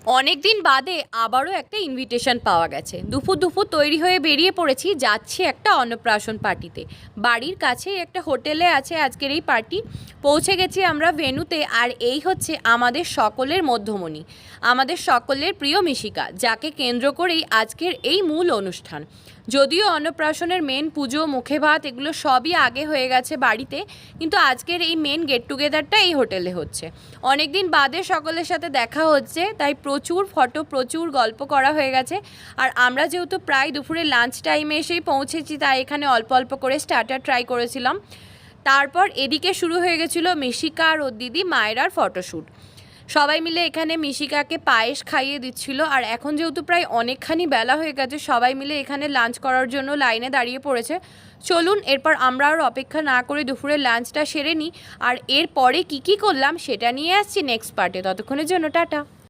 অনেক দিন বাদে আবারও একটা ইনভিটেশন পাওয়া গেছে। দুপুর দুপুর তৈরি হয়ে বেরিয়ে পড়েছি, যাচ্ছি একটা অন্নপ্রাশন পার্টিতে। বাড়ির কাছেই একটা হোটেলে আছে আজকের এই পার্টি। পৌঁছে গেছি আমরা ভেন্যুতে, আর এই হচ্ছে আমাদের সকলের মধ্যমণি, আমাদের সকলের প্রিয় মিশিকা, যাকে কেন্দ্র করেই আজকের এই মূল অনুষ্ঠান। যদিও অন্নপ্রাশনের মেন পুজো, মুখে ভাত এগুলো সবই আগে হয়ে গেছে বাড়িতে, কিন্তু আজকের এই মেন গেট টুগেদারটা এই হোটেলে হচ্ছে। অনেক দিন বাদে সকলের সাথে দেখা হচ্ছে, তাই প্রচুর ফটো, প্রচুর গল্প করা হয়ে গেছে। আর আমরা যেহেতু প্রায় দুপুরে লাঞ্চ টাইমে এসেই পৌঁছেছি, তাই এখানে অল্প অল্প করে স্টার্টার ট্রাই করেছিলাম। তারপর এদিকে শুরু হয়ে গেছিলো মিশিকা আর ওর দিদি মায়েরার ফটোশ্যুট। সবাই মিলে এখানে মিশিকাকে পায়েস খাইয়ে দিচ্ছিল। আর এখন যেহেতু প্রায় অনেকখানি বেলা হয়ে গেছে, সবাই মিলে এখানে লাঞ্চ করার জন্য লাইনে দাঁড়িয়ে পড়েছে। চলুন এরপর আমরা আর অপেক্ষা না করে দুপুরের লাঞ্চটা সেরে নিই। আর এরপরে কী কী করলাম সেটা নিয়ে আসছি নেক্সট পার্টে। ততক্ষণের জন্য টাটা।